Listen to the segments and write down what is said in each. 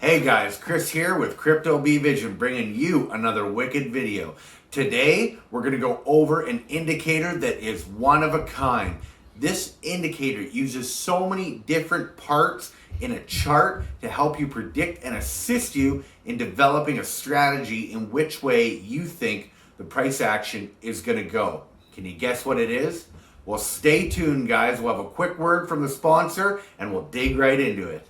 Hey guys, Chris here with Crypto Bee Vision, bringing you another wicked video. Today, we're going to go over an indicator that is one of a kind. This indicator uses so many different parts in a chart to help you predict and assist you in developing a strategy in which way you think the price action is going to go. Can you guess what it is? Well, stay tuned, guys. We'll have a quick word from the sponsor and we'll dig right into it.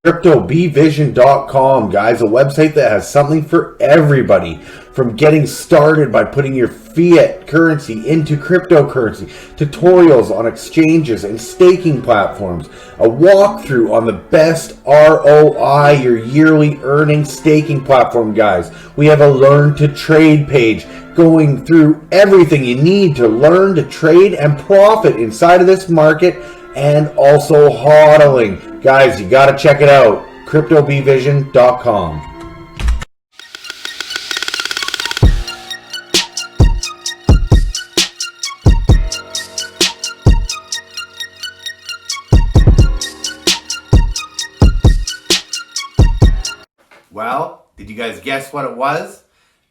CryptoBeeVision.com, guys, a website that has something for everybody, from getting started by putting your fiat currency into cryptocurrency, tutorials on exchanges and staking platforms, a walkthrough on the best ROI, your yearly earning staking platform, guys. We have a learn to trade page going through everything you need to learn to trade and profit inside of this market, and also hodling. Guys, you got to check it out. CryptoBeeVision.com. Well, did you guys guess what it was?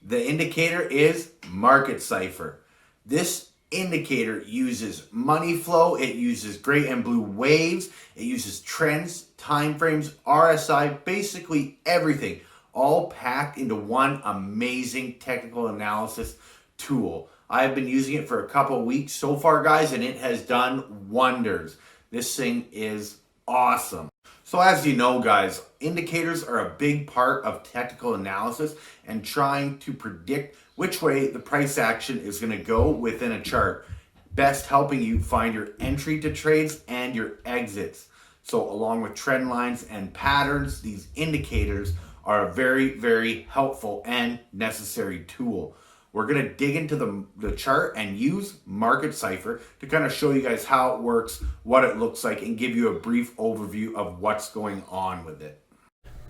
The indicator is Market Cipher. This indicator uses money flow, it uses gray and blue waves, it uses trends, time frames, RSI, basically everything, all packed into one amazing technical analysis tool. I have been using it for a couple of weeks so far, guys, and it has done wonders. This thing is awesome. So as you know, guys, indicators are a big part of technical analysis and trying to predict which way the price action is going to go within a chart, best helping you find your entry to trades and your exits. So along with trend lines and patterns, these indicators are a very, very helpful and necessary tool. We're going to dig into the chart and use Market Cipher to kind of show you guys how it works, what it looks like, and give you a brief overview of what's going on with it.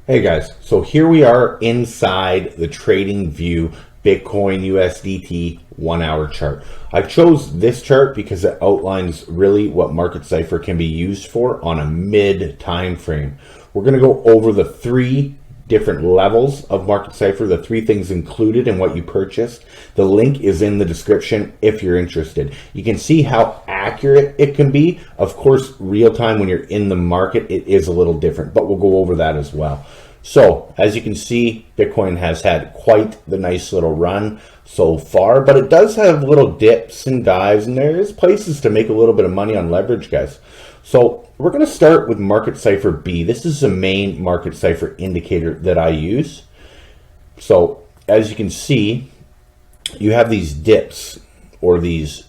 Hey guys, so here we are inside the Trading View Bitcoin USDT 1 hour chart. I chose this chart because it outlines really what Market Cipher can be used for on a mid time frame. We're going to go over the three different levels of Market Cipher, the three things included in what you purchased. The link is in the description if you're interested. You can see how accurate it can be. Of course, real time when you're in the market, it is a little different, but we'll go over that as well. So as you can see, Bitcoin has had quite the nice little run so far, but it does have little dips and dives, and there is places to make a little bit of money on leverage, guys. So we're going to start with Market Cipher B. This is the main Market Cipher indicator that I use. So as you can see, you have these dips or these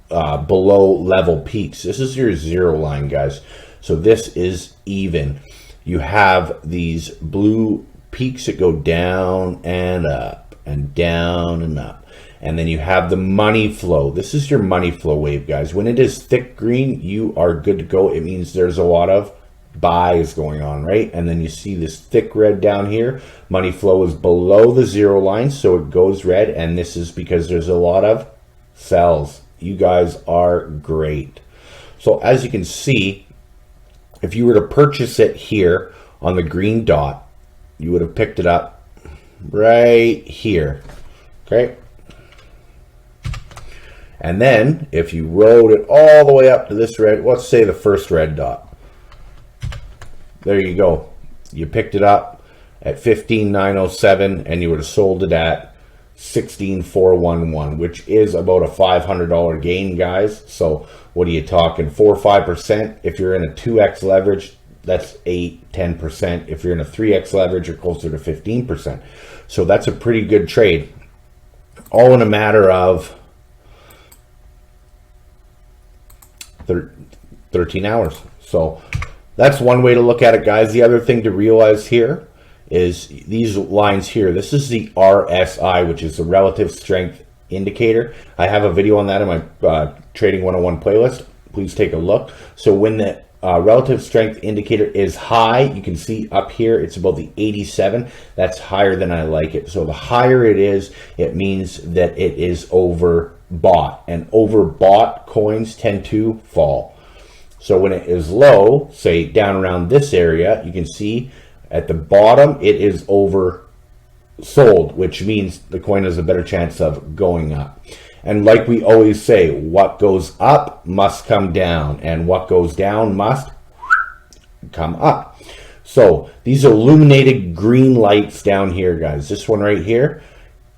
below level peaks. This is your zero line, guys. So this is even. You have these blue peaks that go down and up and down and up. And then you have the money flow. This is your money flow wave, guys. When it is thick green, you are good to go. It means there's a lot of buys going on, right? And then you see this thick red down here. Money flow is below the zero line, so it goes red. And this is because there's a lot of sells. You guys are great. So as you can see, if you were to purchase it here on the green dot, you would have picked it up right here, okay? And then if you rode it all the way up to this red, let's say the first red dot, there you go. You picked it up at 15,907 and you would have sold it at 16,411, which is about a $500 gain, guys. So what are you talking, 4 or 5%? If you're in a 2x leverage, that's 8-10%. If you're in a 3x leverage, you're closer to 15%. So that's a pretty good trade, all in a matter of 13 hours. So that's one way to look at it, guys. The other thing to realize here is these lines here. This is the RSI, which is the relative strength indicator. I have a video on that in my Trading 101 playlist. Please take a look. So when the relative strength indicator is high, you can see up here it's about the 87. That's higher than I like it. So the higher it is, it means that it is overbought, and overbought coins tend to fall. So when it is low, say down around this area, you can see At the bottom, it is oversold, which means the coin has a better chance of going up. And like we always say, what goes up must come down, and what goes down must come up. So these illuminated green lights down here, guys, this one right here,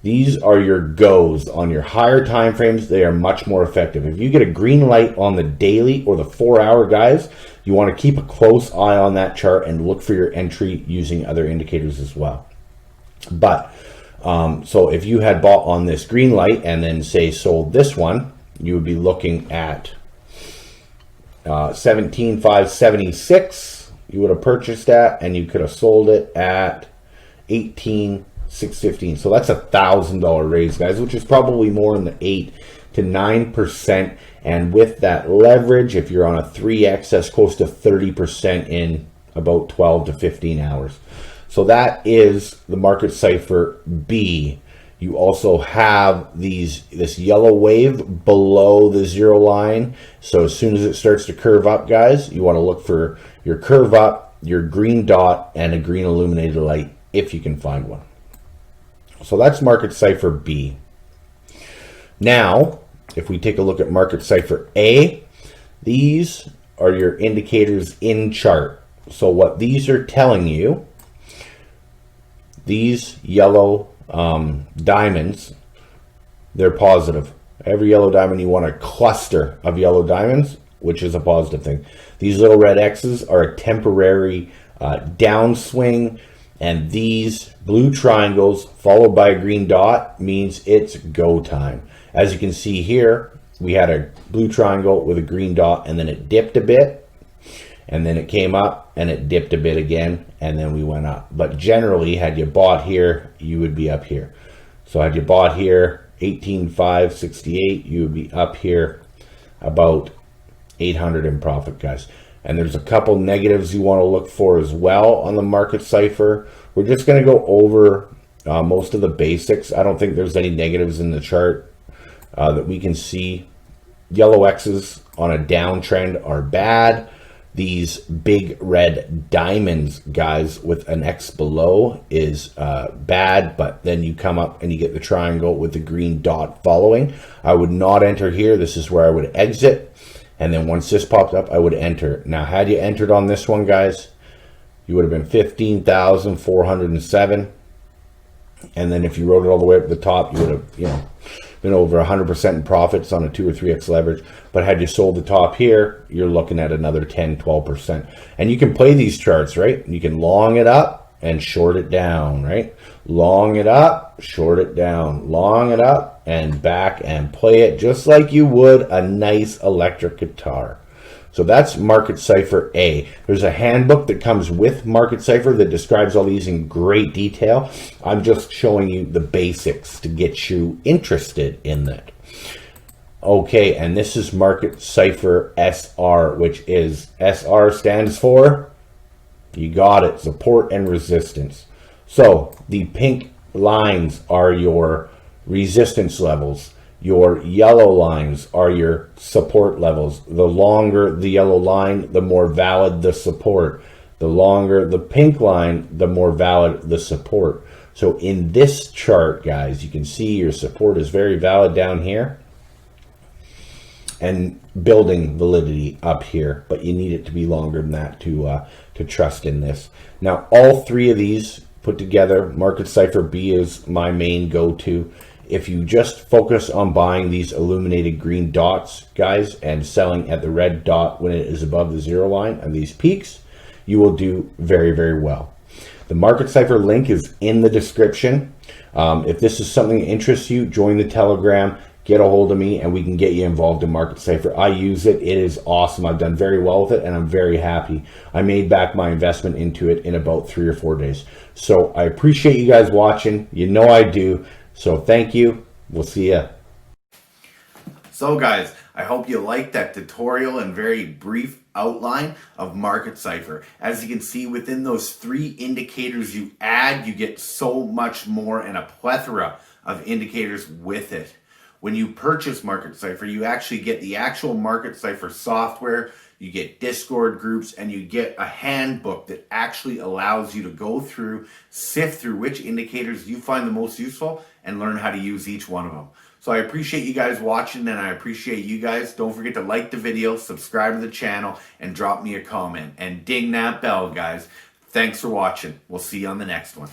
these are your goes. On your higher time frames, they are much more effective. If you get a green light on the daily or the 4-hour, guys, you want to keep a close eye on that chart and look for your entry using other indicators as well. But so if you had bought on this green light and then say sold this one, you would be looking at 17,576. You would have purchased that, and you could have sold it at 18,615. So that's $1,000 raise, guys, which is probably more in the 8 to 9%. And with that leverage, if you're on a 3x, that's close to 30% in about 12 to 15 hours. So that is the Market Cipher B. You also have this yellow wave below the zero line. So as soon as it starts to curve up, guys, you want to look for your curve up, your green dot, and a green illuminated light if you can find one. So that's Market Cipher B. Now, if we take a look at Market Cipher A, these are your indicators in chart. So what these are telling you, these yellow diamonds, they're positive. Every yellow diamond, you want a cluster of yellow diamonds, which is a positive thing. These little red X's are a temporary downswing, and these blue triangles followed by a green dot means it's go time. As you can see here, we had a blue triangle with a green dot, and then it dipped a bit, and then it came up and it dipped a bit again, and then we went up. But generally, had you bought here, you would be up here. So had you bought here 18,568, you would be up here about 800 in profit, guys. And there's a couple negatives you want to look for as well on the Market Cipher. We're just going to go over most of the basics. I don't think there's any negatives in the chart that we can see. Yellow X's on a downtrend are bad. These big red diamonds, guys, with an X below is bad, but then you come up and you get the triangle with the green dot following. I would not enter here. This is where I would exit. And then once this popped up, I would enter. Now, had you entered on this one, guys, you would have been 15,407. And then if you wrote it all the way up to the top, you would have, been over 100% in profits on a 2 or 3x leverage. But had you sold the top here, you're looking at another 10, 12%. And you can play these charts, right? You can long it up and short it down, right? Long it up, short it down, long it up and back, and play it just like you would a nice electric guitar. So that's Market Cipher A. There's a handbook that comes with Market Cipher that describes all these in great detail. I'm just showing you the basics to get you interested in that. Okay, and this is Market Cipher SR, which is SR stands for, you got it, support and resistance. So the pink lines are your resistance levels. Your yellow lines are your support levels. The longer the yellow line, the more valid the support. The longer the pink line, the more valid the support. So in this chart, guys, you can see your support is very valid down here and building validity up here, but you need it to be longer than that to trust in this. Now, all three of these put together, Market Cipher B is my main go-to. If you just focus on buying these illuminated green dots, guys, and selling at the red dot when it is above the zero line and these peaks, you will do very, very well. The Market Cipher link is in the description. If this is something that interests you, join the Telegram, get a hold of me, and we can get you involved in Market Cipher. I use it. It is awesome. I've done very well with it, and I'm very happy. I made back my investment into it in about 3 or 4 days. So I appreciate you guys watching. You know I do. So thank you. We'll see ya. So guys, I hope you liked that tutorial and very brief outline of Market Cipher. As you can see, within those 3 indicators you add, you get so much more and a plethora of indicators with it. When you purchase Market Cipher, you actually get the actual Market Cipher software. you get Discord groups, and you get a handbook that actually allows you to go through, sift through which indicators you find the most useful and learn how to use each one of them. So I appreciate you guys watching, and I appreciate you guys. Don't forget to like the video, subscribe to the channel, and drop me a comment. And ding that bell, guys. Thanks for watching. We'll see you on the next one.